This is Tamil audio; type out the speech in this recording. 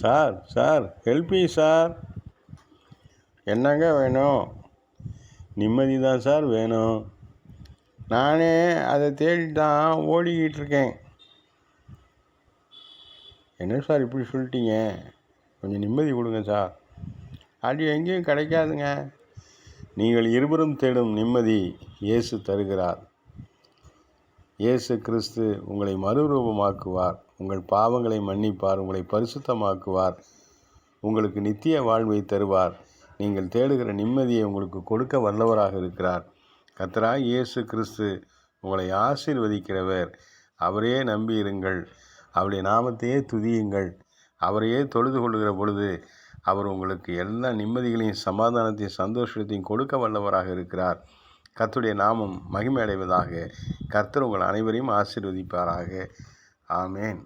Sir sir help me sir. என்னங்க வேணும்? நிம்மதி தான் சார் வேணும். நானே அதை தேடி தான் ஓடிக்கிட்டு இருக்கேன். என்ன சார் இப்படி சொல்லிட்டீங்க? கொஞ்சம் நிம்மதி கொடுங்க சார். அது எங்கேயும் கிடைக்காதுங்க. நீங்கள் இருவரும் தேடும் நிம்மதி இயேசு தருகிறார். இயேசு கிறிஸ்து உங்களை மறுரூபமாக்குவார். உங்கள் பாவங்களை மன்னிப்பார். உங்களை பரிசுத்தமாக்குவார். உங்களுக்கு நித்திய வாழ்வை தருவார். நீங்கள் தேடுகிற நிம்மதியை உங்களுக்கு கொடுக்க வல்லவராக இருக்கிறார். கர்த்தராகிய இயேசு கிறிஸ்து உங்களை ஆசீர்வதிக்கிறவர். அவரையே நம்பி இருங்கள். அவருடைய நாமத்தையே துதியுங்கள். அவரையே தொழுது கொள்ளுகிற பொழுது அவர் உங்களுக்கு எல்லா நிம்மதிகளையும் சமாதானத்தையும் சந்தோஷத்தையும் கொடுக்க வல்லவராக இருக்கிறார். கர்த்தருடைய நாமம் மகிமை அடைவதாக. கர்த்தர் உங்கள் அனைவரையும் ஆசீர்வதிப்பாராக. ஆமேன்.